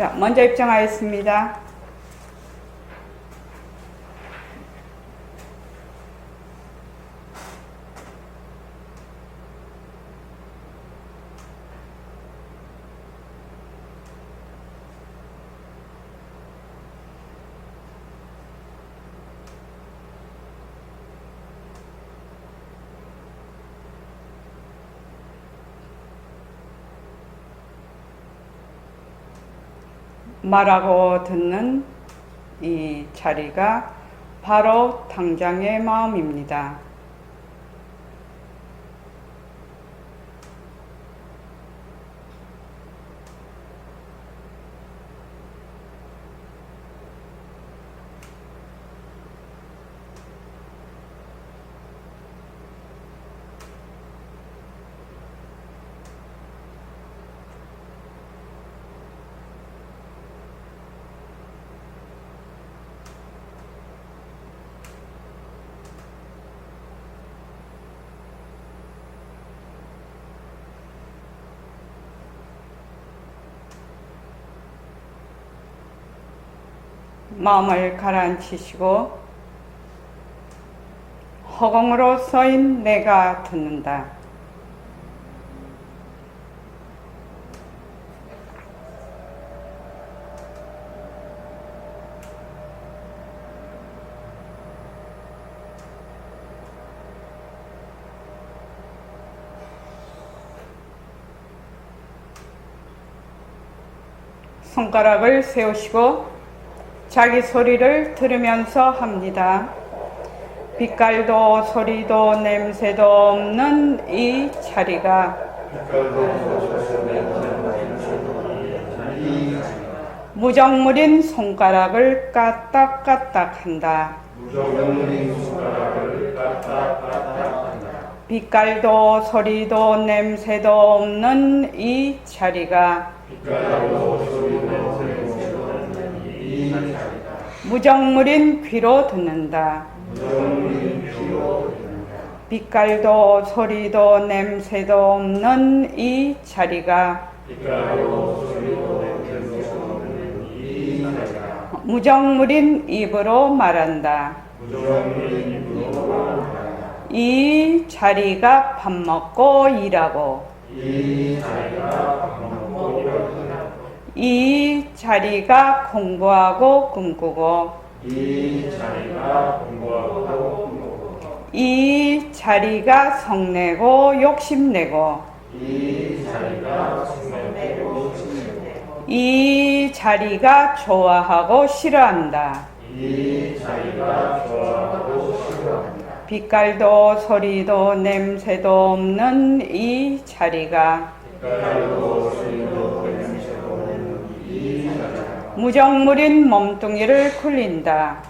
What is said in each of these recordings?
자, 먼저 입장하였습니다. 말하고 듣는 이 자리가 바로 당장의 마음입니다. 마음을 가라앉히시고 허공으로 서인 내가 듣는다. 손가락을 세우시고 자기 소리를 들으면서 합니다. 빛깔도 소리도 냄새도 없는 이 자리가 무정물인 손가락을 까딱까딱 한다. 빛깔도 소리도 냄새도 없는 이 자리가 무정물인 귀로 듣는다. 빛깔도 소리도 냄새도 없는 이 자리가 무정물인 입으로 말한다. 이 자리가 밥 먹고 일하고 이 자리가 공부하고 꿈꾸고 이 자리가 성내고 욕심내고 이 자리가 좋아하고 싫어한다. 빛깔도 소리도 냄새도 없는 이 자리가 무정물인 몸뚱이를 굴린다.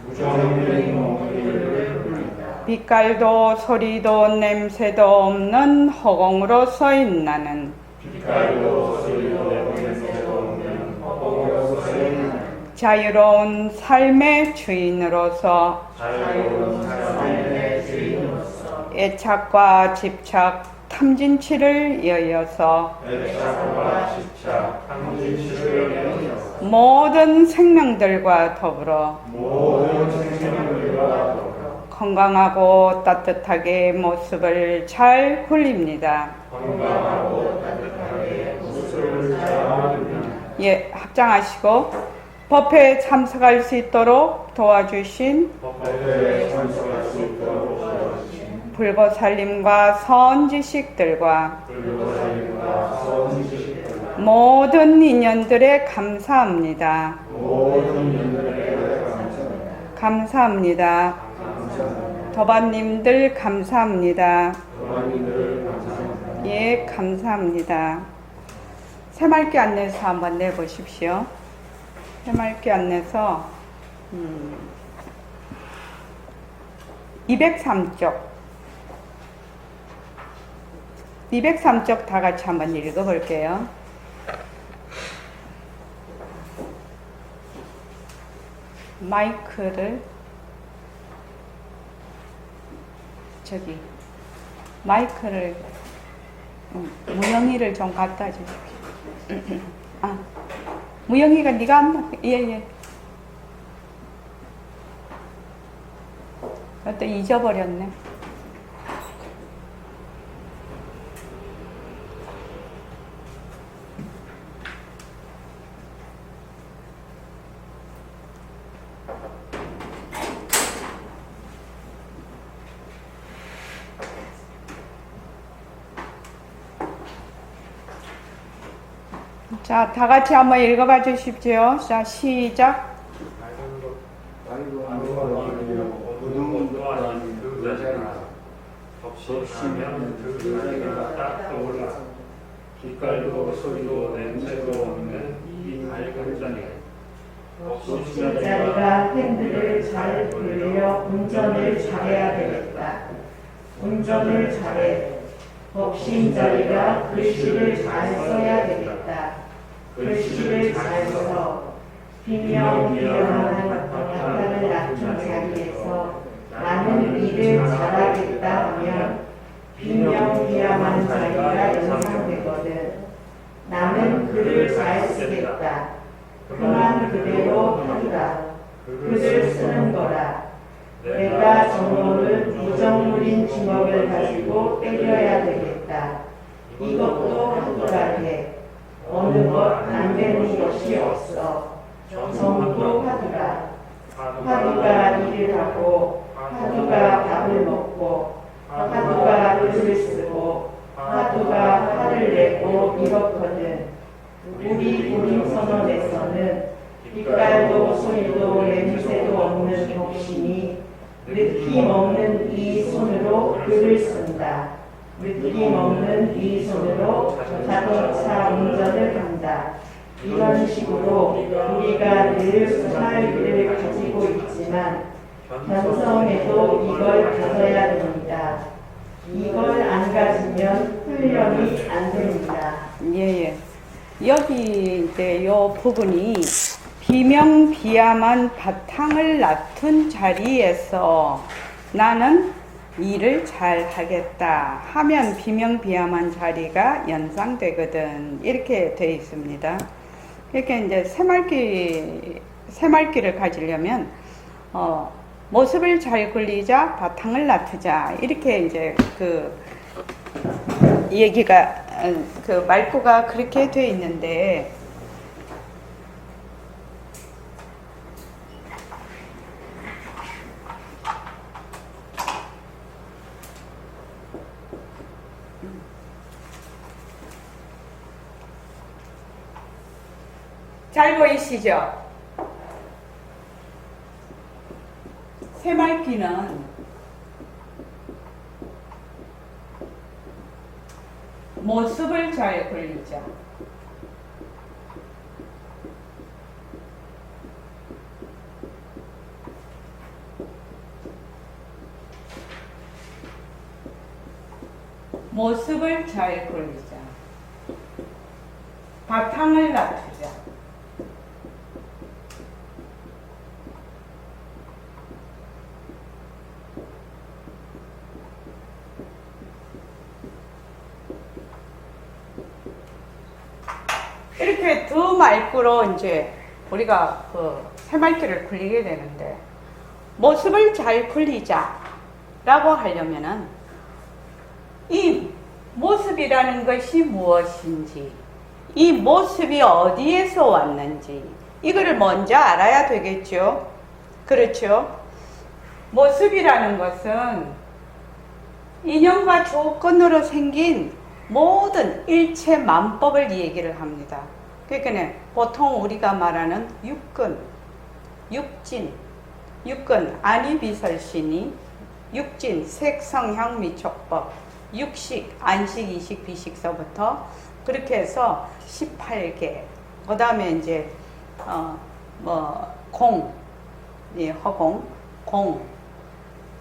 빛깔도 소리도 냄새도 없는 허공으로 서인 나는 자유로운 삶의 주인으로서 애착과 집착, 탐진치를 여여서 모든 생명들과 더불어 건강하고 따뜻하게 모습을 잘 굴립니다. 예, 합장하시고 법회에 참석할 수 있도록 도와주신 불보살님과 선지식들과 모든 인연들에 감사합니다. 감사합니다. 도반님들 감사합니다. 예, 감사합니다. 새맑게 안내서 한번 내보십시오. 새맑게 안내서 203쪽 203쪽 다 같이 한번 읽어볼게요. 마이크를 저기 마이크를 무영이를 좀 갖다 주십시오. 아, 무영이가 네가 예예. 또 잊어버렸네. 자, 다 같이 한번 읽어봐 주십시오. 자, 시작. 덮시면 그 자리가 딱 떠올라 빛깔도 소리도 냄새도 없는 이 밝은 자리 덮신 자리가 핸들을 잘 돌려 운전을 잘해야 되겠다. 운전을 잘해. 덮신 자리가 글씨를 잘 써야 되겠다. 글씨를 잘 써. 비명비명한 바탕을 낮춘 자리에서 나는 일을 잘하겠다 하면 비명비명한 자리가 연상되거든. 나는 글을 잘 쓰겠다. 그만 그대로 하리라. 글을 쓰는 거라. 내가 정오를 무정물인 주먹을 가지고 때려야 되겠다. 이것도 하더라 해. 어느 것 안 되는 것이 없어. 정도 하더라. 하루가 일을 하고 하루가 밥을 먹고 하루가 글을 쓰고 하루가 화를 내고 이렇거든. 우리 구림선언에서는 빛깔도 소리도 냄새도 없는 덕신이 느낌 없는 이 손으로 글을 쓴다. 느낌 없는 이 손으로 자동차 운전을 한다. 이런 식으로 우리가 늘 생활비를 가지고 있지만 견성에도 이걸 가져야 됩니다. 이걸 안 가지면 훈련이 안 됩니다. 예예. 여기 이제 요 부분이 비명비암한 바탕을 낳던 자리에서 나는 일을 잘 하겠다 하면 비명비암한 자리가 연상되거든. 이렇게 되어 있습니다. 이렇게 이제 새말기를 가지려면 모습을 잘 굴리자 바탕을 낳자 이렇게 이제 그 얘기가 그 말구가 그렇게 되어 있는데 잘 보이시죠? 새말기는 모습을 잘 굴리자. 모습을 잘 굴리자. 바탕을 놔두자. 이렇게 두 말구로 이제 우리가 그 새말기를 굴리게 되는데 모습을 잘 굴리자 라고 하려면은 이 모습이라는 것이 무엇인지 이 모습이 어디에서 왔는지 이거를 먼저 알아야 되겠죠. 그렇죠? 모습이라는 것은 인연과 조건으로 생긴 모든 일체 만법을 얘기를 합니다. 그러니까 보통 우리가 말하는 육근, 육근, 안이비설신이, 육진, 색성향 미촉법, 육식, 안식, 이식, 비식서부터 그렇게 해서 18개. 그 다음에 이제 공, 예, 허공, 공,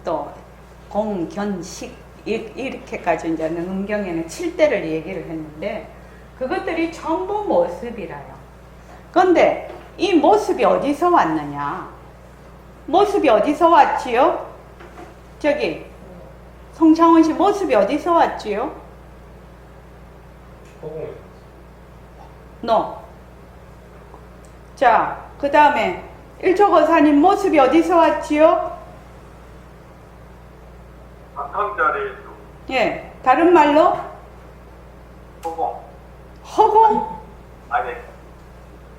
또 공견식 이렇게까지 이제 음경에는 7대를 얘기를 했는데 그것들이 전부 모습이라요. 그런데 이 모습이 어디서 왔느냐? 모습이 어디서 왔지요? 저기 송창원 씨 모습이 어디서 왔지요? 허공에 너 자, 그 다음에 일초거사님 모습이 어디서 왔지요? 바탕자리에서 예, 다른 말로 허공. 허공, 아니,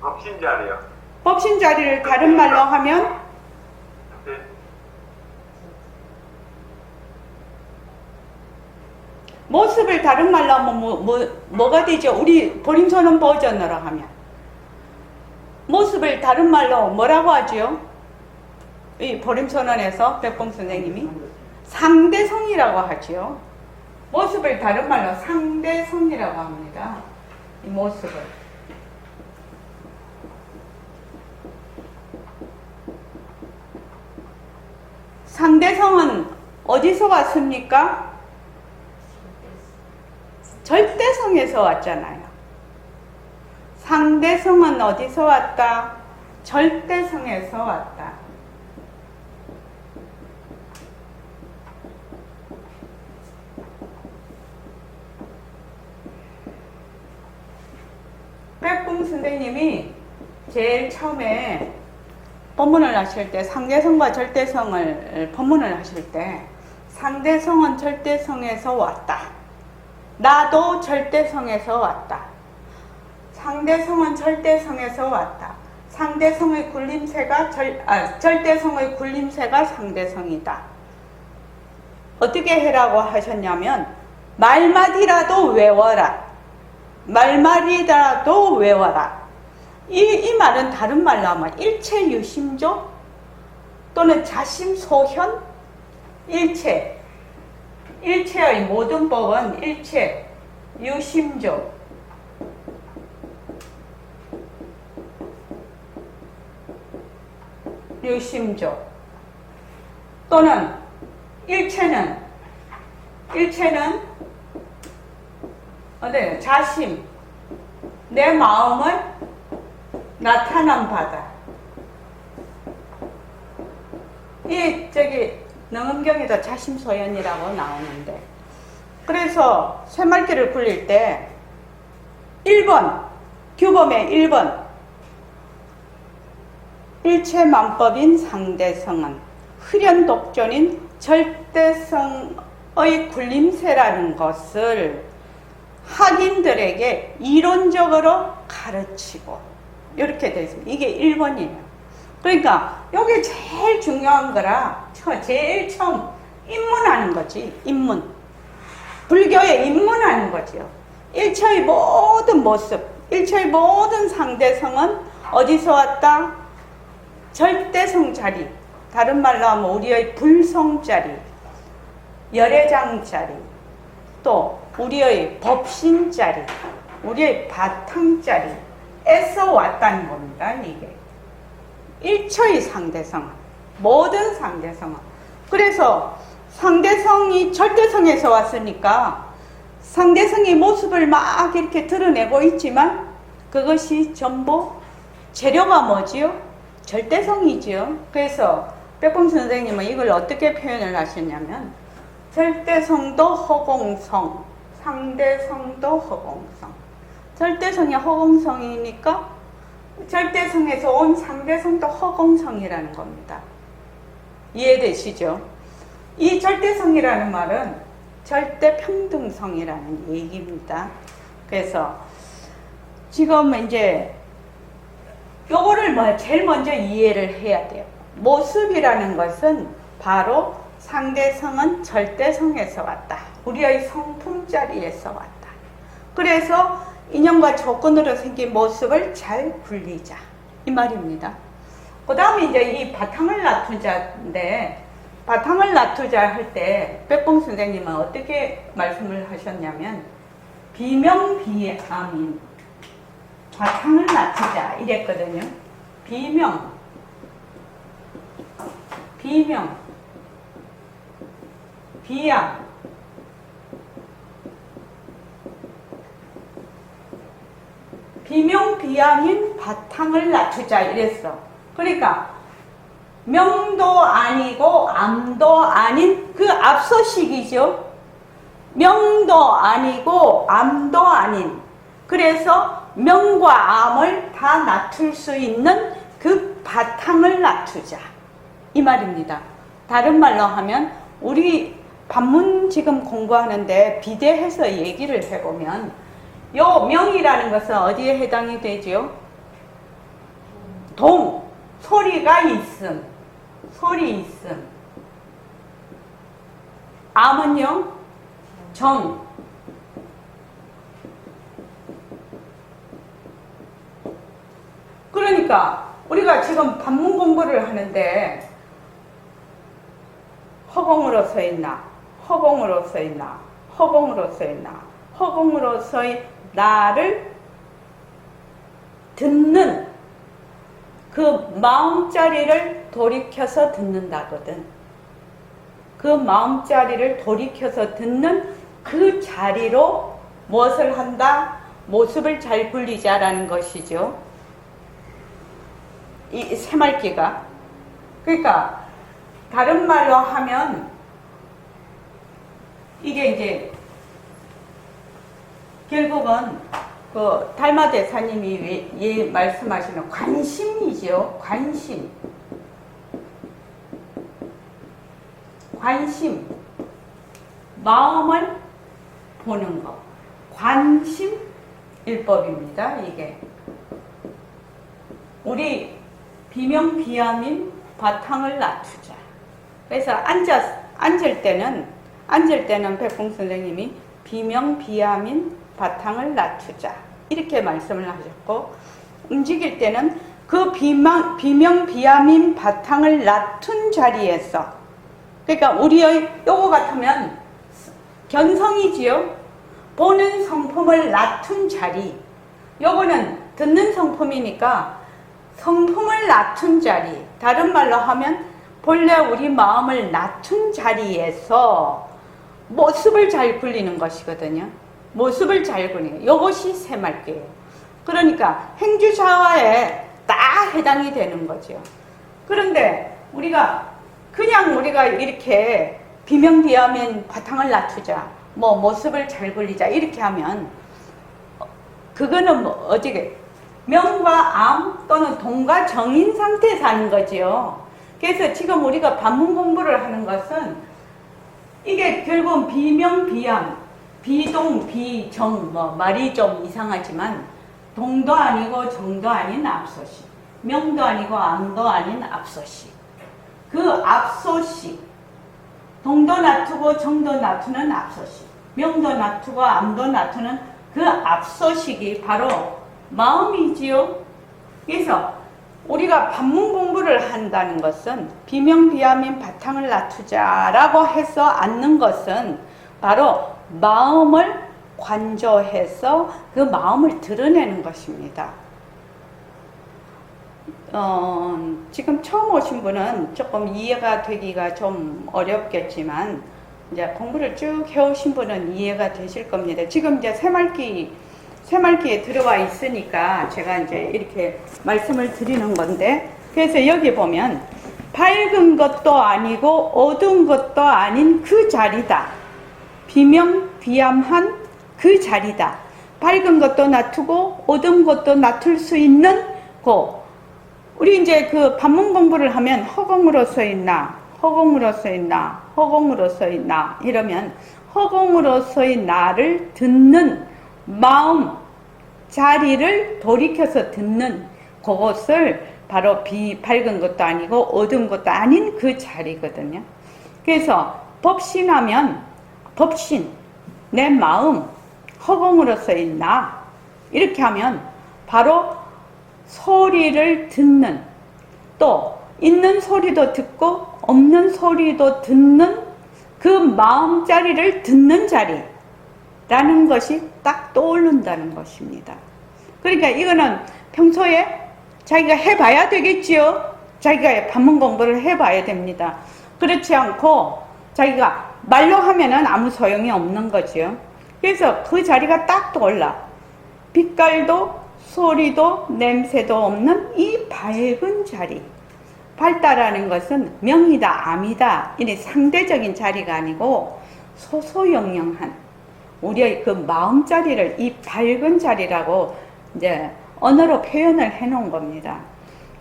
법신자리요. 법신자리를 다른 말로 하면 네. 모습을 다른 말로 하면 뭐가 되죠? 우리 보림선언 버전으로 하면 모습을 다른 말로 뭐라고 하지요? 이 보림선언에서 백봉 선생님이 상대성이라고 하지요. 모습을 다른 말로 상대성이라고 합니다. 이 모습을. 상대성은 어디서 왔습니까? 절대성에서 왔잖아요. 상대성은 어디서 왔다? 절대성에서 왔다. 백봉 선생님이 제일 처음에 법문을 하실 때 상대성과 절대성을 법문을 하실 때 상대성은 절대성에서 왔다. 나도 절대성에서 왔다. 상대성은 절대성에서 왔다. 상대성의 굴림새가 절대성의 굴림새가 상대성이다. 어떻게 해라고 하셨냐면 말마디라도 외워라. 말말이라도 외워라. 이 말은 다른 말로 하면 일체유심조 또는 자심소현 일체의 모든 법은 일체 유심조 또는 일체는 자심 내 마음을 나타난 바다. 능엄경에도 자심소연이라고 나오는데, 그래서 쇠말기를 굴릴 때 1번 규범의 1번 일체만법인 상대성은 흐련독존인 절대성의 굴림새라는 것을 학인들에게 이론적으로 가르치고 이렇게 되어 있습니다. 이게 1번이에요. 그러니까 이게 제일 중요한 거라 제일 처음 입문하는 거지. 입문. 불교에 입문하는 거지요. 일체의 모든 모습, 일체의 모든 상대성은 어디서 왔다? 절대성 자리. 다른 말로 하면 우리의 불성 자리, 열애장 자리, 또 우리의 법신 자리, 우리의 바탕 자리에서 왔다는 겁니다. 이게 일체의 상대성은, 모든 상대성은. 그래서 상대성이 절대성에서 왔으니까 상대성의 모습을 막 이렇게 드러내고 있지만 그것이 전부 재료가 뭐지요? 절대성이지요. 그래서 백봉 선생님은 이걸 어떻게 표현을 하셨냐면 절대성도 허공성, 상대성도 허공성. 절대성이 허공성이니까 절대성에서 온 상대성도 허공성이라는 겁니다. 이해되시죠? 이 절대성이라는 말은 절대평등성이라는 얘기입니다. 그래서 지금 이제 요거를 제일 먼저 이해를 해야 돼요. 모습이라는 것은 바로 상대성은 절대성에서 왔다. 우리의 성품 자리에서 왔다. 그래서 인연과 조건으로 생긴 모습을 잘 굴리자. 이 말입니다. 그 다음에 이제 이 바탕을 놔두자인데, 바탕을 놔두자 할 때 백봉 선생님은 어떻게 말씀을 하셨냐면 비명비암인 바탕을 놔두자 이랬거든요. 비명, 비암, 비명비암인 바탕을 놔두자 이랬어. 그러니까 명도 아니고 암도 아닌 그 앞서식이죠. 명도 아니고 암도 아닌. 그래서 명과 암을 다 낮출 수 있는 그 바탕을 낮추자. 이 말입니다. 다른 말로 하면 우리 반문 지금 공부하는데 비대해서 얘기를 해보면 요 명이라는 것은 어디에 해당이 되죠? 동, 소리가 있음, 소리 있음. 암은요? 정. 그러니까 우리가 지금 반문 공부를 하는데 허공으로 서 있나, 허공으로 서 있나, 허공으로 서 있나, 허공으로 서의 나를 듣는 그 마음자리를 돌이켜서 듣는다거든. 그 마음자리를 돌이켜서 듣는 그 자리로 무엇을 한다? 모습을 잘 굴리자라는 것이죠. 이 새말기가. 그러니까 다른 말로 하면 이게 이제 결국은 그 달마 대사님이 말씀하시는 관심이죠. 관심. 관심. 마음을 보는 것. 관심일법입니다. 이게. 우리 비명비암인 바탕을 낮추자. 그래서 앉을 때는 백봉 선생님이 비명비암인 바탕을 낮추자. 이렇게 말씀을 하셨고, 움직일 때는 그 비명비암인 바탕을 낮춘 자리에서, 그러니까 우리의 요거 같으면 견성이지요. 보는 성품을 낮춘 자리. 요거는 듣는 성품이니까 성품을 낮춘 자리. 다른 말로 하면 본래 우리 마음을 낮춘 자리에서 모습을 잘 굴리는 것이거든요. 모습을 잘 굴리는 것. 이것이 새말기예요. 그러니까 행주샤화에 다 해당이 되는 거죠. 그런데 우리가 이렇게 비명비암인 바탕을 낮추자, 뭐 모습을 잘 굴리자 이렇게 하면 그거는 뭐 어떻게 명과 암 또는 동과 정인 상태에 사는 거지요. 그래서 지금 우리가 반문 공부를 하는 것은 이게 결국은 비명비암, 비동, 비정, 뭐 말이 좀 이상하지만 동도 아니고 정도 아닌 앞소식, 명도 아니고 암도 아닌 앞소식. 그 앞소식, 동도 낮추고 정도 낮추는 앞소식, 명도 낮추고 암도 낮추는 그 앞소식이 바로 마음이지요. 그래서 우리가 반문 공부를 한다는 것은 비명비암인 바탕을 낮추자라고 해서 앉는 것은 바로 마음을 관조해서 그 마음을 드러내는 것입니다. 지금 처음 오신 분은 조금 이해가 되기가 좀 어렵겠지만 이제 공부를 쭉 해오신 분은 이해가 되실 겁니다. 지금 이제 새말기에 들어와 있으니까 제가 이제 이렇게 말씀을 드리는 건데, 그래서 여기 보면 밝은 것도 아니고 어두운 것도 아닌 그 자리다. 비명비암한 그 자리다. 밝은 것도 낮추고 어두운 것도 낮출 수 있는 우리 이제 그 반문 공부를 하면 허공으로 서 있나, 허공으로 서 있나, 허공으로 서 있나 이러면 허공으로 서의 나를 듣는 마음 자리를 돌이켜서 듣는 그것을 바로 밝은 것도 아니고 어두운 것도 아닌 그 자리거든요. 그래서 법신하면 법신, 내 마음 허공으로 서 있나 이렇게 하면 바로 소리를 듣는, 또 있는 소리도 듣고 없는 소리도 듣는 그 마음자리를 듣는 자리라는 것이 딱 떠오른다는 것입니다. 그러니까 이거는 평소에 자기가 해봐야 되겠지요. 자기가 반문 공부를 해봐야 됩니다. 그렇지 않고 자기가 말로 하면은 아무 소용이 없는 거지요. 그래서 그 자리가 딱 떠올라. 빛깔도 소리도 냄새도 없는 이 밝은 자리. 밝다라는 것은 명이다, 암이다. 이런 상대적인 자리가 아니고 소소영영한 우리의 그 마음 자리를 이 밝은 자리라고 이제 언어로 표현을 해 놓은 겁니다.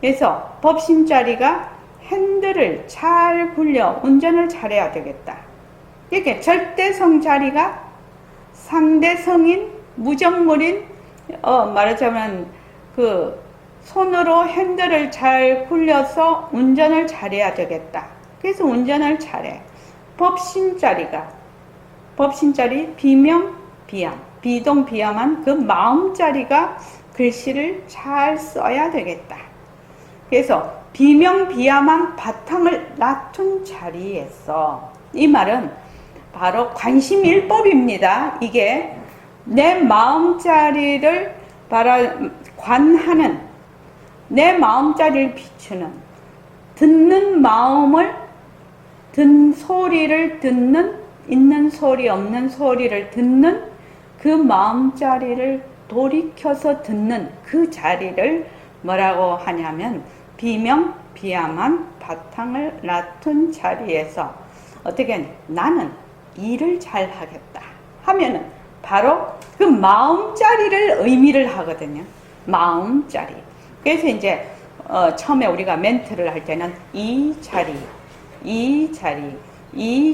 그래서 법신자리가 핸들을 잘 굴려 운전을 잘해야 되겠다. 이렇게 절대성 자리가 상대성인 무정물인 말하자면 그 손으로 핸들을 잘 굴려서 운전을 잘해야 되겠다. 그래서 운전을 잘해. 법신자리 비명 비암 비동 비암한 그 마음자리가 글씨를 잘 써야 되겠다. 그래서 비명 비암한 바탕을 놔둔 자리에서 이 말은 바로 관심일법입니다. 이게 내 마음자리를 관하는 내 마음자리를 비추는 듣는 마음을 소리를 듣는 있는 소리 없는 소리를 듣는 그 마음자리를 돌이켜서 듣는 그 자리를 뭐라고 하냐면 비명 비암한 바탕을 놔둔 자리에서 어떻게 나는 일을 잘 하겠다 하면은 바로 그 마음자리를 의미를 하거든요. 마음자리. 그래서 이제 처음에 우리가 멘트를 할 때는 이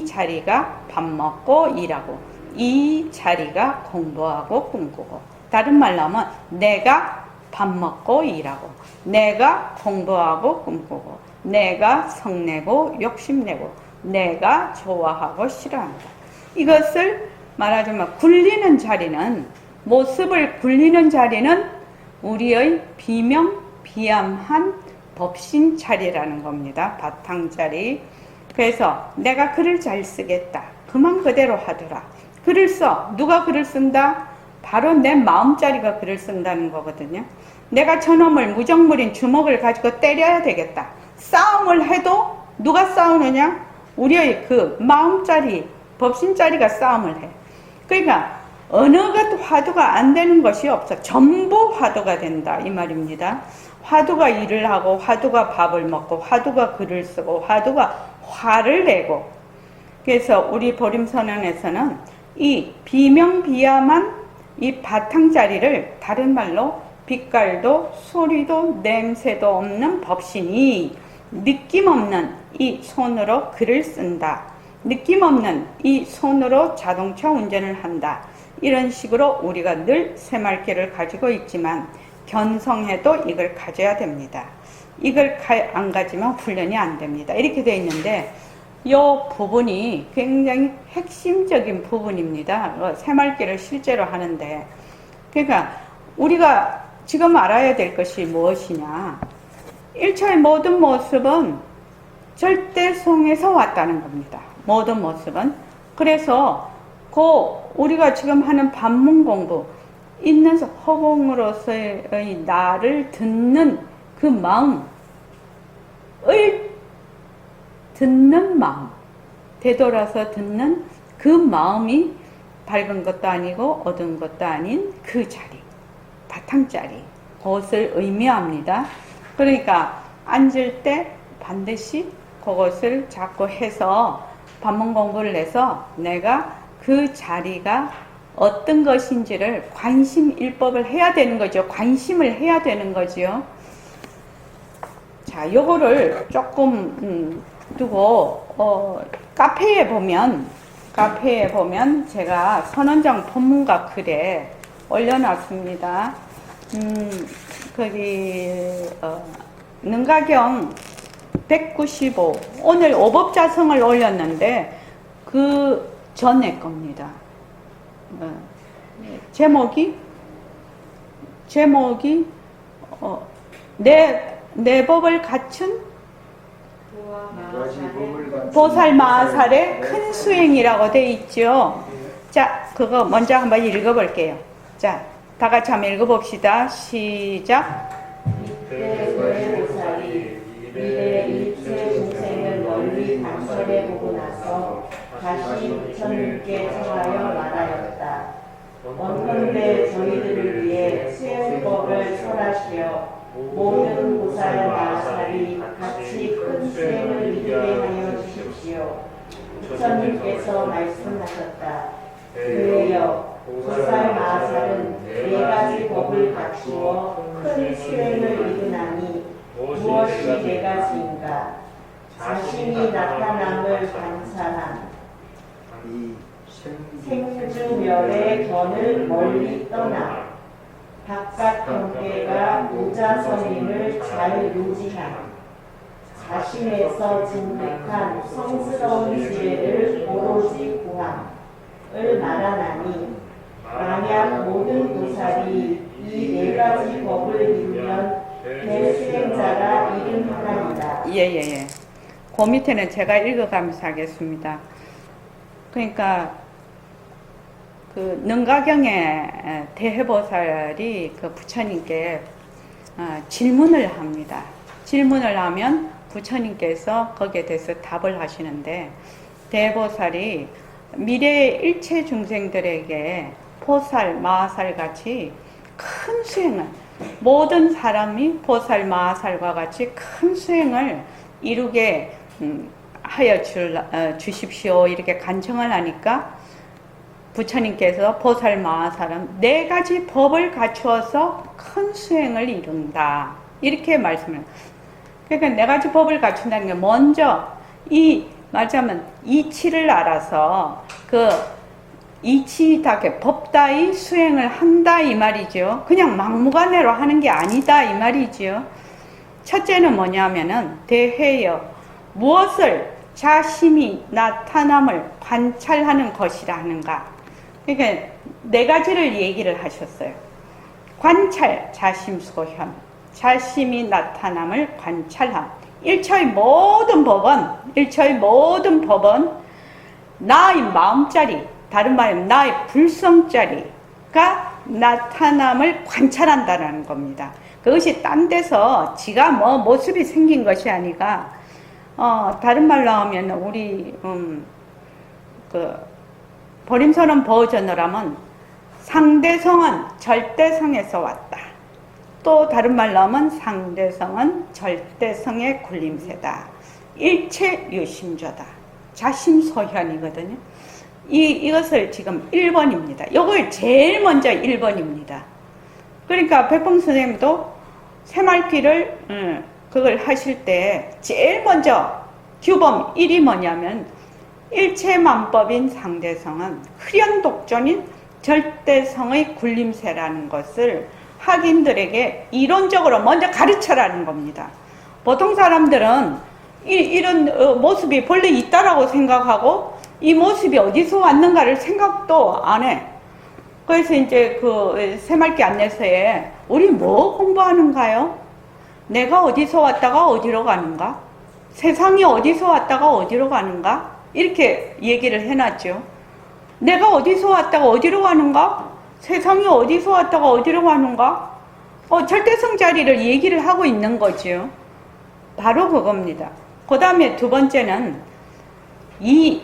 자리가 밥 먹고 일하고 이 자리가 공부하고 꿈꾸고 다른 말로 하면 내가 밥 먹고 일하고 내가 공부하고 꿈꾸고 내가 성내고 욕심내고 내가 좋아하고 싫어한다. 이것을 말하자면 굴리는 자리는 모습을 굴리는 자리는 우리의 비명 비암한 법신자리라는 겁니다. 바탕자리. 그래서 내가 글을 잘 쓰겠다. 그만 그대로 하더라. 글을 써. 누가 글을 쓴다? 바로 내 마음자리가 글을 쓴다는 거거든요. 내가 저놈을 무정물인 주먹을 가지고 때려야 되겠다. 싸움을 해도 누가 싸우느냐? 우리의 그 마음자리, 법신자리가 싸움을 해. 그러니까 어느 것 화두가 안 되는 것이 없어. 전부 화두가 된다 이 말입니다. 화두가 일을 하고 화두가 밥을 먹고 화두가 글을 쓰고 화두가 화를 내고. 그래서 우리 보림선언에서는 이 비명비암한 이 바탕자리를 다른 말로 빛깔도 소리도 냄새도 없는 법신이 느낌 없는 이 손으로 글을 쓴다. 느낌 없는 이 손으로 자동차 운전을 한다. 이런 식으로 우리가 늘 새말귀를 가지고 있지만 견성해도 이걸 가져야 됩니다. 이걸 안 가지면 훈련이 안 됩니다. 이렇게 되어 있는데 이 부분이 굉장히 핵심적인 부분입니다. 새말귀를 실제로 하는데 그러니까 우리가 지금 알아야 될 것이 무엇이냐. 1차의 모든 모습은 절대성에서 왔다는 겁니다. 모든 모습은. 그래서 우리가 지금 하는 반문 공부 있는 허공으로서의 나를 듣는 그 마음을 듣는 마음, 되돌아서 듣는 그 마음이 밝은 것도 아니고 어두운 것도 아닌 그 자리, 바탕자리, 그것을 의미합니다. 그러니까 앉을 때 반드시 그것을 자꾸 해서 반문 공부를 해서 내가 그 자리가 어떤 것인지를 관심일법을 해야 되는 거죠. 관심을 해야 되는 거죠. 자, 요거를 조금 두고 카페에 보면 제가 선원장 법문과 글에 올려놨습니다. 거기 능가경 195 오늘 오법자성을 올렸는데 그 전에 겁니다. 제목이 내 법을 갖춘 보살 마하살의 큰 수행이라고 돼 있죠. 자, 그거 먼저 한번 읽어볼게요. 자, 다 같이 한번 읽어봅시다. 시작. 이때 고해보살이 미래 일체 중생을 널리 관찰해보고 나서 다시 부처님께 청하여 말하였다. 원컨대 저희들을 위해 수행법을 설하시어 모든 보살 마하살이 같이 큰 수행을 이루게 하여 주십시오. 부처님께서 말씀하셨다. 그에여 보살 마하살은 네 가지 법을 갖추어 큰 수행을 이루나니 무엇이 네 가지인가? 자신이 나타남을 관찰함, 이 생주멸의 견을 멀리 떠나 바깥 경계가 무자성임을 잘 유지함, 자신에서 진득한 성스러운 지혜를 오로지 구함을 말하나니 만약 모든 보살이 이 네 가지 법을 이루면 대수행자가 이름하나이다. 예. 그 밑에는 제가 읽어가면서 하겠습니다. 그러니까 그 능가경에 대해보살이 그 부처님께 질문을 합니다. 질문을 하면 부처님께서 거기에 대해서 답을 하시는데, 대해보살이 미래의 일체 중생들에게 보살, 마하살 같이 큰 수행을, 모든 사람이 보살, 마하살과 같이 큰 수행을 이루게 하여 주십시오. 이렇게 간청을 하니까 부처님께서 보살, 마하살은 네 가지 법을 갖추어서 큰 수행을 이룬다. 이렇게 말씀을. 그러니까 네 가지 법을 갖춘다는 게, 먼저 말하자면 이치를 알아서 그 이치답게 법다이 수행을 한다 이 말이죠. 그냥 막무가내로 하는 게 아니다 이 말이죠. 첫째는 뭐냐면은 대해여 무엇을 자심이 나타남을 관찰하는 것이라 하는가. 그러니까 네 가지를 얘기를 하셨어요. 관찰, 자심소현, 자심이 나타남을 관찰함. 일처의 모든 법은 나의 마음자리, 다른 말로 나의 불성자리가 나타남을 관찰한다는 겁니다. 그것이 딴 데서 지가 뭐 모습이 생긴 것이 아니라, 다른 말로 하면 우리 그 보림선언 버전을 하면 상대성은 절대성에서 왔다. 또 다른 말로 하면 상대성은 절대성의 군림세다. 일체 유심조다. 자심소현이거든요. 이것을 지금 1번입니다. 이걸 제일 먼저 1번입니다. 그러니까 백범 선생님도 새말귀를 그걸 하실 때 제일 먼저 규범 1이 뭐냐면, 일체만법인 상대성은 흐련독존인 절대성의 군림세라는 것을 학인들에게 이론적으로 먼저 가르쳐라는 겁니다. 보통 사람들은 이런 모습이 본래 있다라고 생각하고 이 모습이 어디서 왔는가를 생각도 안 해. 그래서 이제 그 새말귀 안내서에 우리 뭐 공부하는가요? 내가 어디서 왔다가 어디로 가는가? 세상이 어디서 왔다가 어디로 가는가? 이렇게 얘기를 해놨죠. 내가 어디서 왔다가 어디로 가는가? 세상이 어디서 왔다가 어디로 가는가? 절대성 자리를 얘기를 하고 있는 거죠. 바로 그겁니다. 그 다음에 두 번째는 이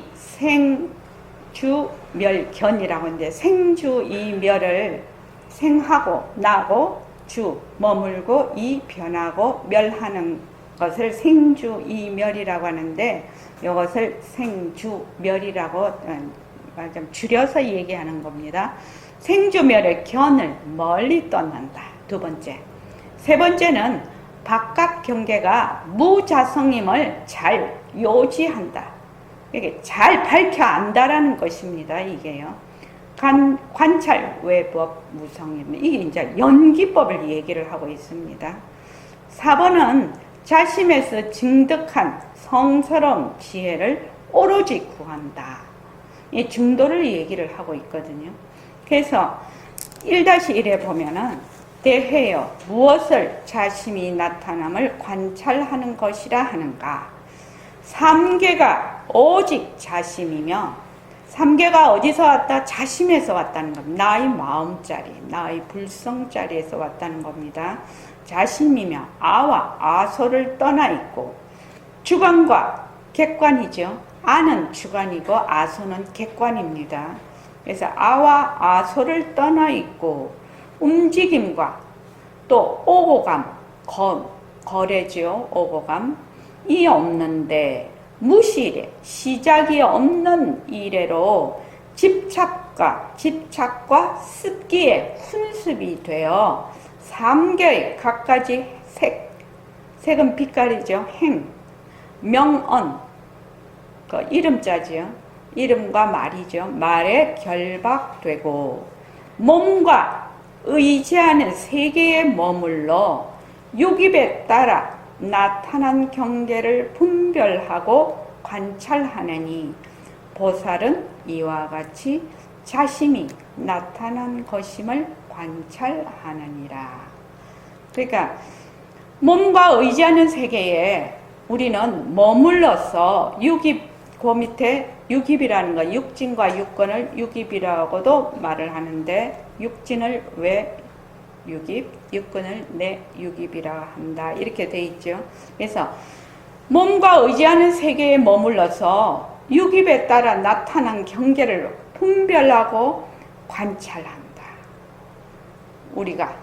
생주멸견이라고 하는데, 생주 이 멸을 생하고 나고 주 머물고 이 변하고 멸하는 것을 생주이멸이라고 하는데, 이것을 생주멸이라고 좀 줄여서 얘기하는 겁니다. 생주멸의 견을 멀리 떠난다. 두 번째. 세 번째는 바깥 경계가 무자성임을 잘 요지한다. 이게 잘 밝혀 안다라는 것입니다. 이게요. 관찰 외법 무성임. 이게 이제 연기법을 얘기를 하고 있습니다. 4번은 자심에서 증득한 성스러운 지혜를 오로지 구한다. 이 중도를 얘기를 하고 있거든요. 그래서 1-1에 보면은 대해여 무엇을 자심이 나타남을 관찰하는 것이라 하는가. 3계가 오직 자심이며, 3계가 어디서 왔다? 자심에서 왔다는 겁니다. 나의 마음자리, 나의 불성자리에서 왔다는 겁니다. 자심이며 아와 아소를 떠나 있고, 주관과 객관이죠. 아는 주관이고 아소는 객관입니다. 그래서 아와 아소를 떠나 있고, 움직임과 또 오고감, 거래죠. 오고감 이 없는데 무시일에, 시작이 없는 이래로 집착 집착과 습기에 훈습이 되어 3개의 갖가지 색은 빛깔이죠. 행, 명언, 그 이름자지요. 이름과 말이죠. 말에 결박되고 몸과 의지하는 세계에 머물러 육입에 따라 나타난 경계를 분별하고 관찰하느니 보살은 이와 같이 자심이 나타난 것임을 관찰하느니라. 그러니까 몸과 의지하는 세계에 우리는 머물러서 그 밑에 육입이라는 건 육진과 육근을 육입이라고도 말을 하는데 육진을 왜 육입, 육근을 내 육입이라 한다. 이렇게 돼 있죠. 그래서 몸과 의지하는 세계에 머물러서 육입에 따라 나타난 경계를 분별하고 관찰한다. 우리가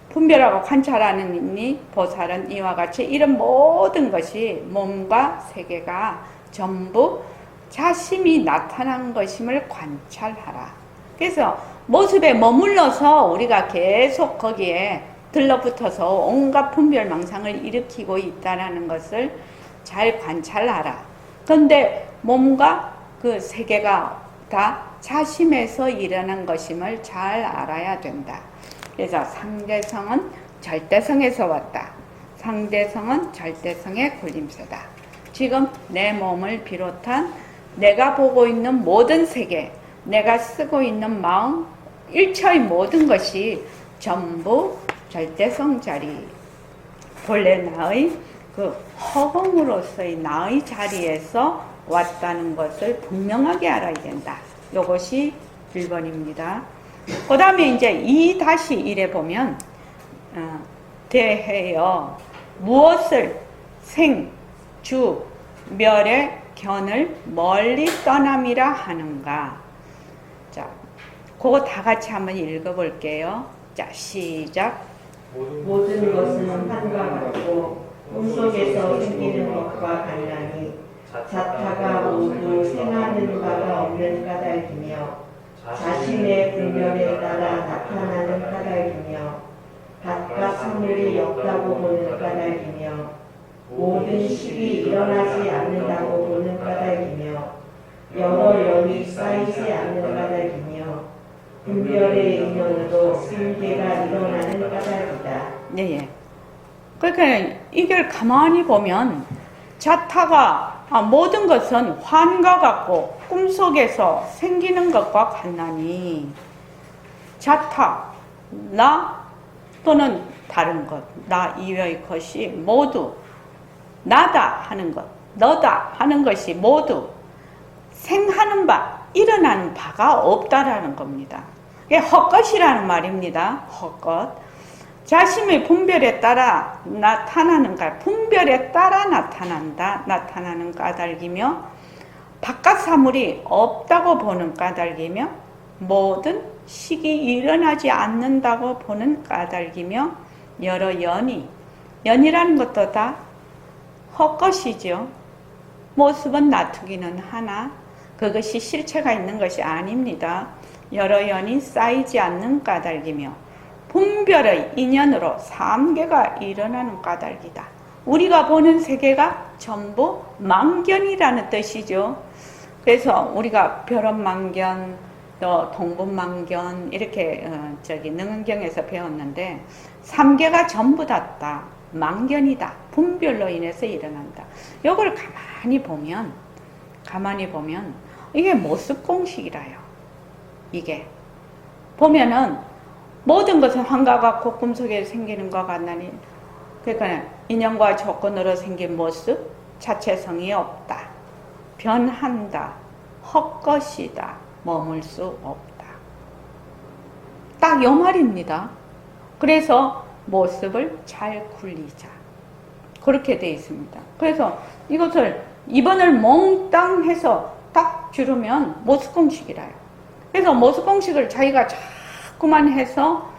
분별하고 관찰하느니 보살은 이와 같이 이런 모든 것이 몸과 세계가 전부 자심이 나타난 것임을 관찰하라. 그래서 모습에 머물러서 우리가 계속 거기에 들러붙어서 온갖 분별망상을 일으키고 있다는 것을 잘 관찰하라. 그런데 몸과 그 세계가 다 자심에서 일어난 것임을 잘 알아야 된다. 그래서 상대성은 절대성에서 왔다. 상대성은 절대성의 군림세다. 지금 내 몸을 비롯한 내가 보고 있는 모든 세계, 내가 쓰고 있는 마음, 일처의 모든 것이 전부 절대성 자리, 본래 나의 그 허공으로서의 나의 자리에서 왔다는 것을 분명하게 알아야 된다. 이것이 1번입니다. 그 다음에 이제 2-1에 보면 대해여 무엇을 생, 주, 멸의 견을 멀리 떠남이라 하는가. 자, 그거 다 같이 한번 읽어볼게요. 자, 시작. 모든 것은 한과 같고 꿈속에서 생기는 것과 같나니 자타가 모두 생하는 바가 없는 까닭이며 자신의 분별에 따라 나타나는 까닭이며 바깥 사물이 없다고 보는 까닭이며 모든 식이 일어나지 않는다고 보는 까닭이며 여러 연이 쌓이지 않는 까닭이며 분별의 인연으로 생계가 일어나는 까닭이다. 네. 그러니까 이걸 가만히 보면 자타가 모든 것은 환과 같고 꿈속에서 생기는 것과 같나니 자타, 나 또는 다른 것, 나 이외의 것이 모두 나다 하는 것, 너다 하는 것이 모두 생하는 바, 일어나는 바가 없다라는 겁니다. 이게 헛것이라는 말입니다. 헛것. 자신의 분별에 따라 나타나는 분별에 따라 나타나는 까닭이며 바깥 사물이 없다고 보는 까닭이며 모든 식이 일어나지 않는다고 보는 까닭이며 여러 연이라는 것도 다 헛것이죠. 모습은 나투기는 하나 그것이 실체가 있는 것이 아닙니다. 여러 연이 쌓이지 않는 까닭이며 분별의 인연으로 삼계가 일어나는 까닭이다. 우리가 보는 세계가 전부 망견이라는 뜻이죠. 그래서 우리가 별업망견, 또 동분망견 이렇게 능은경에서 배웠는데 삼계가 전부 다 망견이다. 분별로 인해서 일어난다. 이걸 가만히 보면 이게 모습공식이라요. 이게 보면은 모든 것은 환과 같고 꿈속에 생기는 것 같나니 그러니까 인연과 조건으로 생긴 모습 자체성이 없다. 변한다. 헛것이다. 머물 수 없다. 딱 이 말입니다. 그래서 모습을 잘 굴리자. 그렇게 되어 있습니다. 그래서 이것을 2번을 몽땅 해서 딱 줄으면 모습공식이라요. 그래서 모습공식을 자기가 자꾸만 해서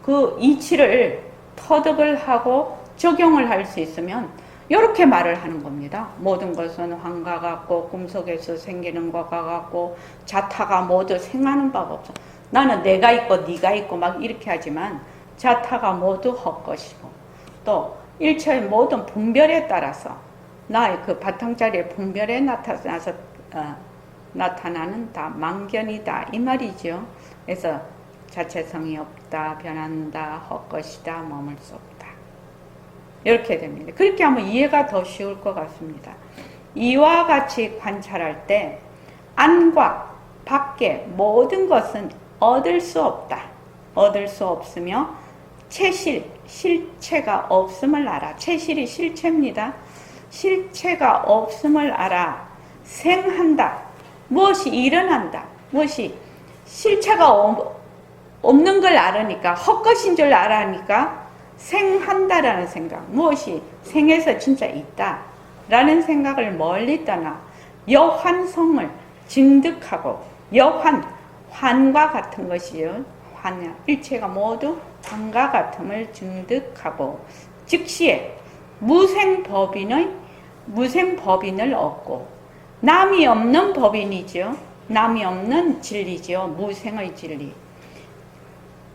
그 이치를 터득을 하고 적용을 할 수 있으면 이렇게 말을 하는 겁니다. 모든 것은 환과 같고 꿈속에서 생기는 것과 같고 자타가 모두 생하는 바가 없어. 나는 내가 있고 네가 있고 막 이렇게 하지만 자타가 모두 헛것이고 또 일체의 모든 분별에 따라서 나의 그 바탕자리의 분별에 나타나서 나타나는 다 망견이다 이 말이죠. 그래서 자체성이 없다, 변한다, 헛것이다, 머물 수 없다. 이렇게 됩니다. 그렇게 하면 이해가 더 쉬울 것 같습니다. 이와 같이 관찰할 때 안과 밖에 모든 것은 얻을 수 없다. 얻을 수 없으며 체실, 실체가 없음을 알아. 체실이 실체입니다. 실체가 없음을 알아. 생한다. 무엇이 일어난다. 무엇이 실체가 없는 걸 알으니까 헛것인 줄 알아니까 생한다라는 생각. 무엇이 생에서 진짜 있다. 라는 생각을 멀리 떠나 여환성을 증득하고 환과 같은 것이요. 일체가 모두 환과 같음을 증득하고 즉시에 무생법인을 얻고 남이 없는 법인이죠. 남이 없는 진리죠. 무생의 진리.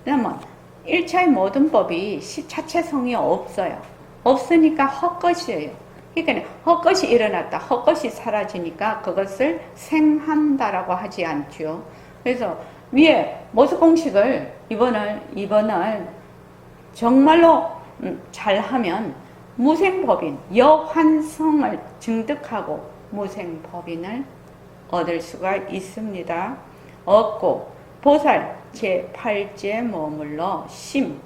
그러면 일체의 모든 법이 자체성이 없어요. 없으니까 헛것이에요. 그러니까 헛것이 일어났다. 헛것이 사라지니까 그것을 생한다라고 하지 않죠. 그래서 위에 모습공식을 이번을 정말로 잘하면 무생법인, 여환성을 증득하고 무생법인을 얻을 수가 있습니다. 얻고 보살 제8제 머물러 심,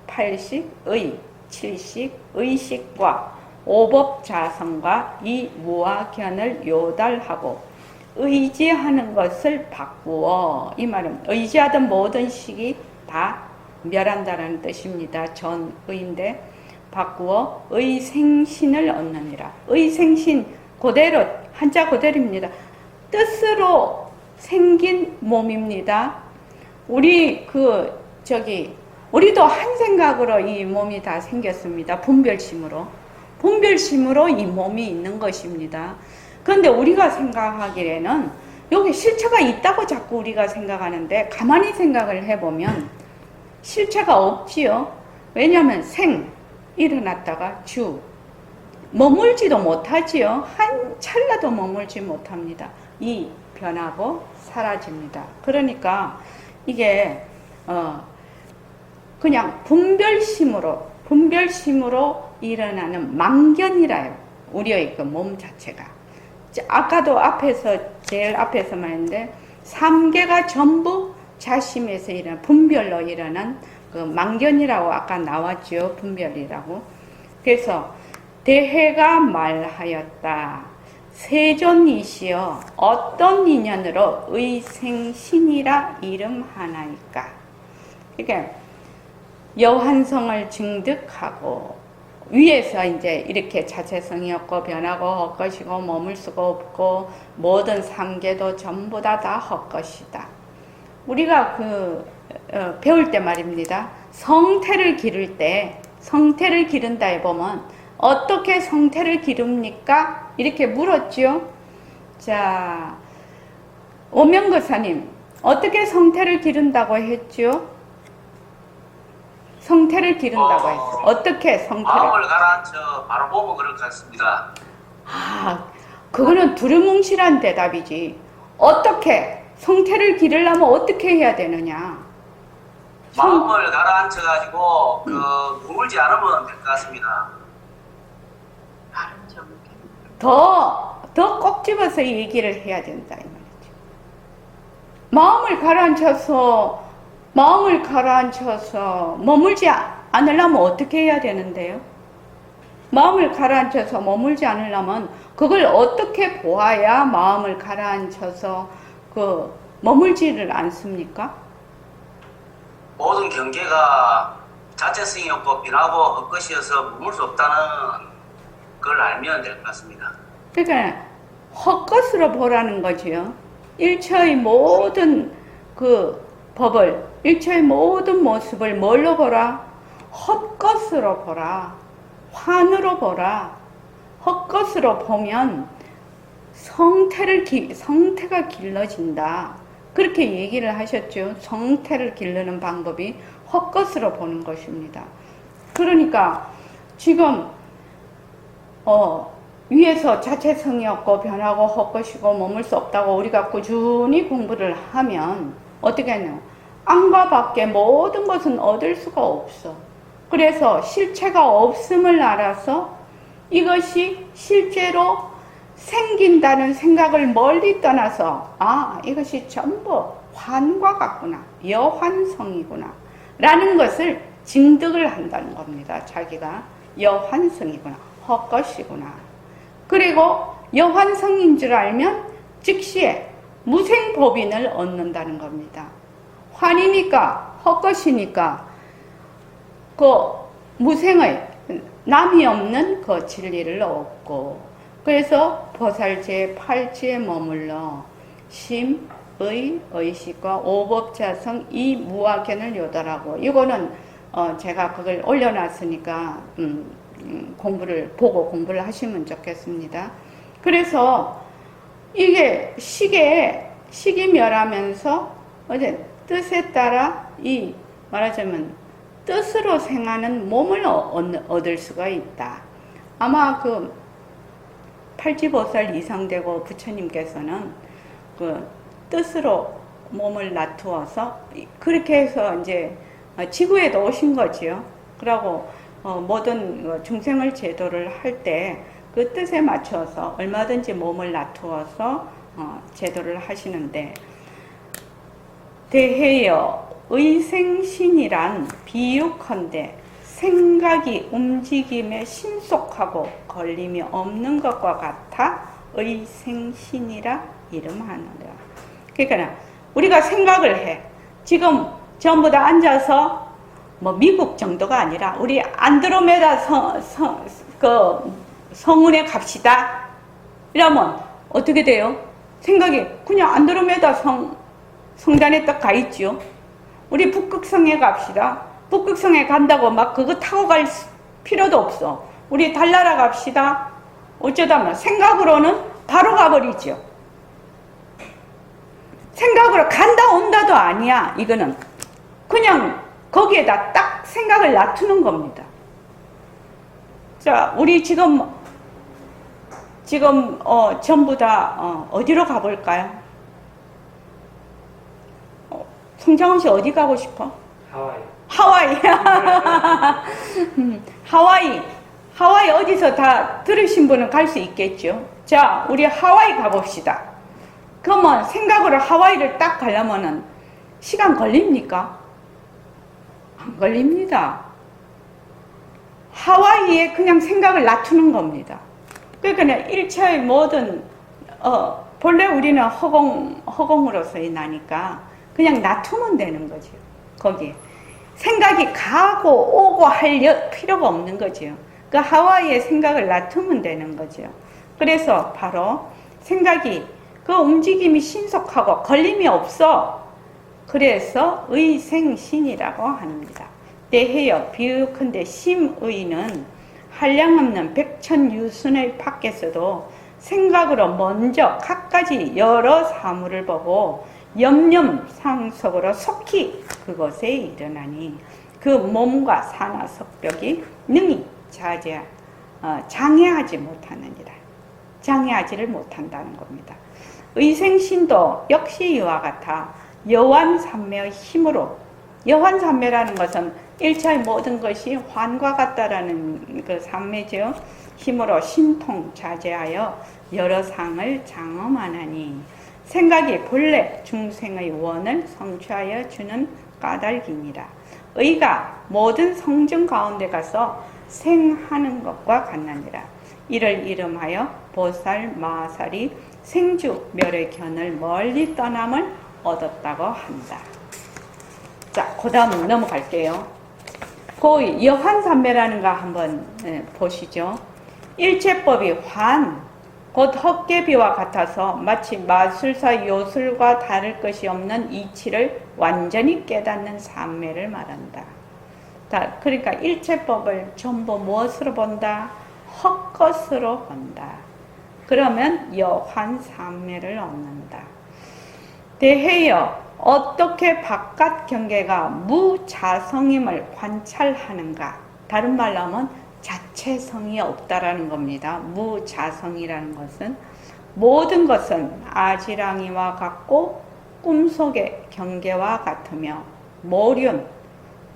8식 의, 7식 의식과 오법자성과 이 무아견을 요달하고 의지하는 것을 바꾸어. 이 말은 의지하던 모든 식이 다 멸한다는 뜻입니다. 전의인데 바꾸어 의생신을 얻느니라. 의생신 그대로 한자 그대로입니다. 뜻으로 생긴 몸입니다. 우리도 한 생각으로 이 몸이 다 생겼습니다. 분별심으로 이 몸이 있는 것입니다. 그런데 우리가 생각하기에는 여기 실체가 있다고 자꾸 우리가 생각하는데 가만히 생각을 해보면 실체가 없지요. 왜냐하면 일어났다가 머물지도 못하지요. 한 찰나도 머물지 못합니다. 이 변하고 사라집니다. 그러니까 이게 그냥 분별심으로 일어나는 망견이라요. 우리의 그 몸 자체가. 아까도 제일 앞에서 말했는데 3개가 전부 자심에서 일어난 분별로 일어난 그 망견이라고 아까 나왔죠. 분별이라고. 그래서 대해가 말하였다. 세존이시여 어떤 인연으로 의생신이라 이름하나이까. 그러니까 여환성을 증득하고 위에서 이제 이렇게 자체성이 없고 변하고 헛것이고 머물 수가 없고 모든 3계도 전부 다 헛것이다. 우리가 배울 때 말입니다. 성태를 기른다 해보면 어떻게 성태를 기릅니까? 이렇게 물었죠. 자, 오명거사님 어떻게 성태를 기른다고 했죠? 성태를 기른다고 했어. 어떻게 성태를? 마음을 가라앉혀 바로 보면 그럴 것 같습니다. 그거는 두루뭉실한 대답이지. 어떻게 성태를 기르려면 어떻게 해야 되느냐? 마음을 가라앉혀가지고 머물지 않으면 될 것 같습니다. 더 꼭 집어서 얘기를 해야 된다 이 말이죠. 마음을 가라앉혀서 머물지 않으려면 어떻게 해야 되는데요? 마음을 가라앉혀서 머물지 않으려면 그걸 어떻게 보아야 마음을 가라앉혀서 머물지를 않습니까? 모든 경계가 자체성이 없고 변하고 헛것이어서 머물 수 없다는 걸 알면 될 것 같습니다. 그러니까 헛것으로 보라는 거지요. 일체의 모든 법을, 일체의 모든 모습을 뭘로 보라? 헛것으로 보라. 환으로 보라. 헛것으로 보면 성태가 길러진다. 그렇게 얘기를 하셨죠. 성태를 기르는 방법이 헛것으로 보는 것입니다. 그러니까 지금 위에서 자체성이 없고 변하고 헛것이고 머물 수 없다고 우리가 꾸준히 공부를 하면 어떻게 하냐, 안과 밖에 모든 것은 얻을 수가 없어. 그래서 실체가 없음을 알아서 이것이 실제로 생긴다는 생각을 멀리 떠나서 이것이 전부 환과 같구나, 여환성이구나 라는 것을 증득을 한다는 겁니다. 자기가 여환성이구나, 헛것이구나. 그리고 여환성인 줄 알면 즉시에 무생법인을 얻는다는 겁니다. 환이니까 헛것이니까 그 무생의 남이 없는 그 진리를 얻고, 그래서 보살제 8지에 머물러 심, 의, 의식과 오법자성 이 무아견을 요달하고, 이거는 제가 그걸 올려놨으니까 공부를 하시면 좋겠습니다. 그래서 이게 식이 멸하면서 뜻에 따라 이 말하자면 뜻으로 생하는 몸을 얻을 수가 있다. 아마 그 팔지보살 이상되고 부처님께서는 그 뜻으로 몸을 놔두어서 그렇게 해서 이제 지구에도 오신 거지요. 그러고 모든 중생을 제도를 할 때 그 뜻에 맞춰서 얼마든지 몸을 놔두어서 제도를 하시는데, 대해여 의생신이란 비유컨대 생각이 움직임에 신속하고 걸림이 없는 것과 같아 의생신이라 이름하노라. 그러니까 우리가 생각을 해. 지금 전부 다 앉아서 미국 정도가 아니라 우리 안드로메다 성운에 갑시다. 이러면 어떻게 돼요? 생각이 그냥 안드로메다 성단에 딱 가 있죠. 우리 북극성에 갑시다. 북극성에 간다고 막 그거 타고 갈 필요도 없어. 우리 달나라 갑시다. 어쩌다 생각으로는 바로 가버리죠. 생각으로 간다 온다도 아니야. 이거는 그냥 거기에다 딱 생각을 놔두는 겁니다. 자, 우리 지금 전부 다 어디로 가볼까요? 송장훈 씨 어디 가고 싶어? 하와이. 하와이 어디서 다 들으신 분은 갈 수 있겠죠. 자, 우리 하와이 가봅시다. 그러면 생각으로 하와이를 딱 가려면은 시간 걸립니까? 안 걸립니다. 하와이에 그냥 생각을 놔두는 겁니다. 그러니까 일체의 모든 본래 우리는 허공으로서 나니까 그냥 놔두면 되는 거죠. 거기에 생각이 가고 오고 할 필요가 없는 거죠. 그 하와이에 생각을 놔두면 되는 거죠. 그래서 바로 생각이 그 움직임이 신속하고 걸림이 없어. 그래서 의생신이라고 합니다. 대해여 비유컨대 심의는 한량없는 백천유순의 밖에서도 생각으로 먼저 갖가지 여러 사물을 보고 염념상속으로 속히 그것에 일어나니 그 몸과 산화 석벽이 능히 장애하지 못하느니라. 장애하지를 못한다는 겁니다. 의생신도 역시 이와 같아 여환삼매의 힘으로, 여환삼매라는 것은 일체의 모든 것이 환과 같다라는 그 삼매죠. 힘으로 신통자제하여 여러 상을 장엄하나니 생각이 본래 중생의 원을 성취하여 주는 까닭이니라. 의가 모든 성정 가운데 가서 생하는 것과 같나니라. 이를 이름하여 보살 마살이 생주 멸의 견을 멀리 떠남을 얻었다고 한다. 자, 그 다음 넘어갈게요. 그 여환삼매라는 거 한번 보시죠. 일체법이 환, 곧 헛개비와 같아서 마치 마술사 요술과 다를 것이 없는 이치를 완전히 깨닫는 삼매를 말한다. 그러니까 일체법을 전부 무엇으로 본다? 헛것으로 본다. 그러면 여환삼매를 얻는다. 대해여 어떻게 바깥 경계가 무자성임을 관찰하는가? 다른 말로 하면 자체성이 없다라는 겁니다. 무자성이라는 것은 모든 것은 아지랑이와 같고 꿈속의 경계와 같으며 모륜,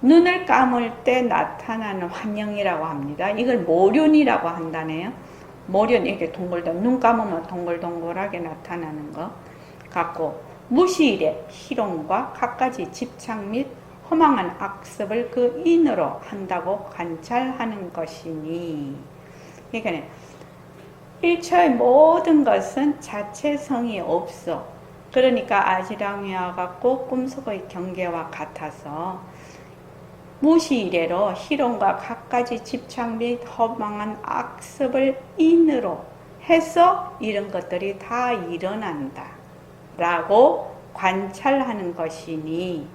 눈을 감을 때 나타나는 환영이라고 합니다. 이걸 모륜이라고 한다네요. 모륜, 이렇게 눈 감으면 동글동글하게 나타나는 것 같고 무시일의 희롱과 갖가지 집착 및 허망한 악습을 그 인으로 한다고 관찰하는 것이니. 그러니까 일처의 모든 것은 자체성이 없어. 그러니까 아지랑이와 같고 꿈속의 경계와 같아서 무시이래로 희롱과 갖가지 집착 및 허망한 악습을 인으로 해서 이런 것들이 다 일어난다 라고 관찰하는 것이니,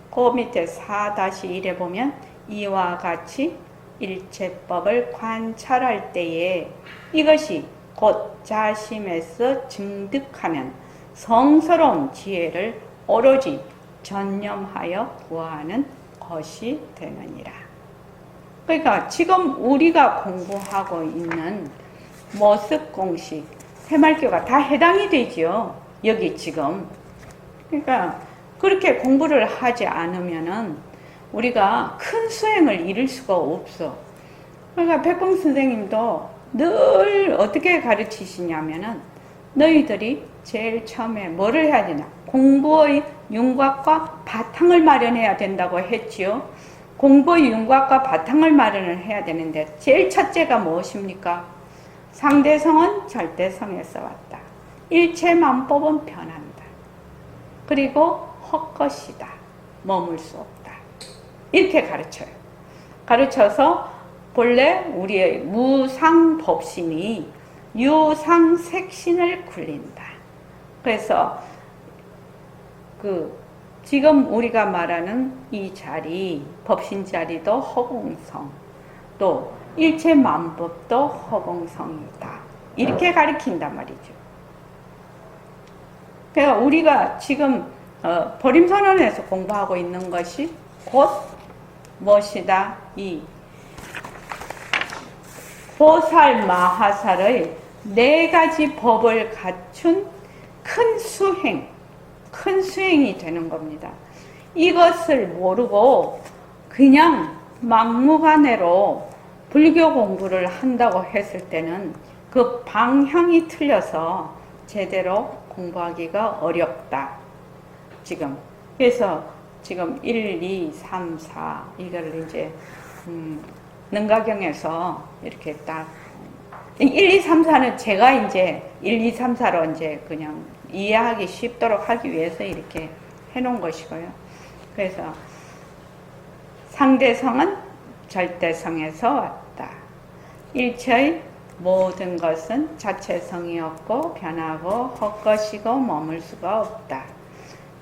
그 밑에 4-1에 보면 이와 같이 일체법을 관찰할 때에 이것이 곧 자심에서 증득하는 성스러운 지혜를 오로지 전념하여 구하는 것이 되느니라. 그러니까 지금 우리가 공부하고 있는 모습공식, 새말교가 다 해당이 되죠. 여기 지금. 그러니까 그렇게 공부를 하지 않으면은 우리가 큰 수행을 이룰 수가 없어. 그러니까 백봉 선생님도 늘 어떻게 가르치시냐면은 너희들이 제일 처음에 뭐를 해야 되나? 공부의 윤곽과 바탕을 마련해야 된다고 했지요. 공부의 윤곽과 바탕을 마련을 해야 되는데 제일 첫째가 무엇입니까? 상대성은 절대성에서 왔다. 일체만법은 변한다. 그리고 헛것이다. 머물 수 없다. 이렇게 가르쳐요. 가르쳐서 본래 우리의 무상법신이 유상색신을 굴린다. 그래서 지금 우리가 말하는 이 자리, 법신 자리도 허공성, 또 일체만법도 허공성이다. 이렇게 가르친단 말이죠. 그러니까 우리가 지금 버림선언에서 공부하고 있는 것이 곧 무엇이다? 이 보살 마하살의 4가지 법을 갖춘 큰 수행이 되는 겁니다. 이것을 모르고 그냥 막무가내로 불교 공부를 한다고 했을 때는 그 방향이 틀려서 제대로 공부하기가 어렵다. 지금. 그래서 지금 1, 2, 3, 4 이거를 이제 능가경에서 이렇게 딱 1, 2, 3, 4는 제가 이제 1, 2, 3, 4로 이제 그냥 이해하기 쉽도록 하기 위해서 이렇게 해놓은 것이고요. 그래서 상대성은 절대성에서 왔다. 일체의 모든 것은 자체성이 없고 변하고 헛것이고 머물 수가 없다.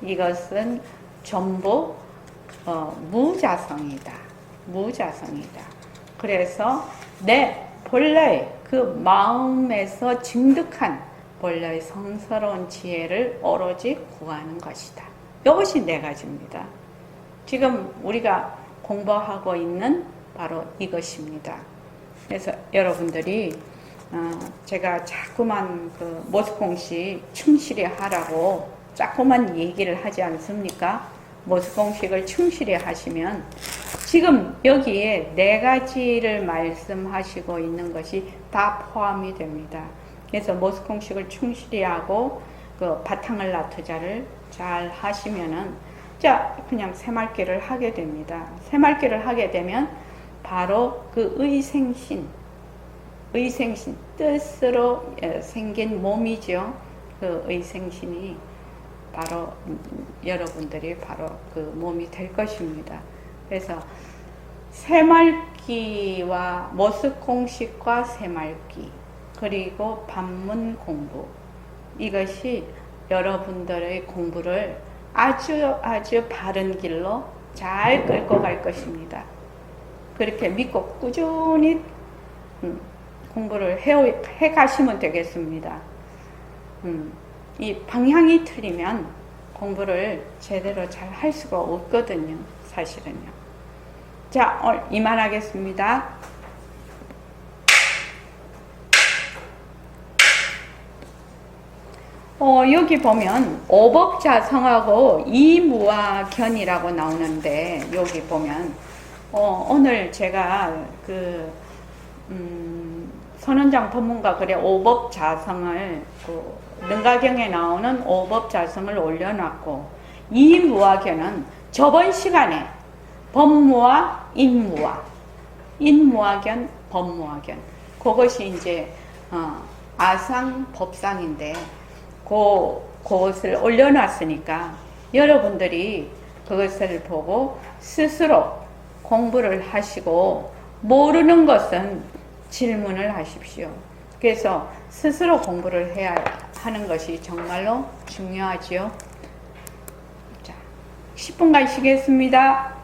이것은 전부 무자성이다. 무자성이다. 그래서 내 본래의 그 마음에서 증득한 본래의 성스러운 지혜를 오로지 구하는 것이다. 이것이 4가지입니다. 지금 우리가 공부하고 있는 바로 이것입니다. 그래서 여러분들이 제가 자꾸만 그 모습공식 충실히 하라고 자꾸만 얘기를 하지 않습니까? 모습공식을 충실히 하시면 지금 여기에 4가지를 말씀하시고 있는 것이 다 포함이 됩니다. 그래서 모습공식을 충실히 하고 그 바탕을 놔두자를 잘 하시면은 자 그냥 새말귀를 하게 됩니다. 새말귀를 하게 되면 바로 그 의생신 뜻으로 생긴 몸이죠. 그 의생신이 바로 여러분들이 바로 그 몸이 될 것입니다. 그래서 새말귀와 모습공식과 새말귀 그리고 반문 공부 이것이 여러분들의 공부를 아주 바른 길로 잘 끌고 갈 것입니다. 그렇게 믿고 꾸준히 공부를 해 가시면 되겠습니다. 이 방향이 틀리면 공부를 제대로 잘 할 수가 없거든요, 사실은요. 자, 이만하겠습니다. 여기 보면 오법자성하고 이무화견이라고 나오는데, 여기 보면 오늘 제가 선원장 법문가 글에 오법자성을 능가경에 나오는 오법자성을 올려놨고, 이무화견은 저번 시간에 법무화, 인무화견, 법무화견, 그것이 이제 아상법상인데 그것을 올려놨으니까 여러분들이 그것을 보고 스스로 공부를 하시고, 모르는 것은 질문을 하십시오. 그래서 스스로 공부를 해야 하는 것이 정말로 중요하지요. 자, 10분간 쉬겠습니다.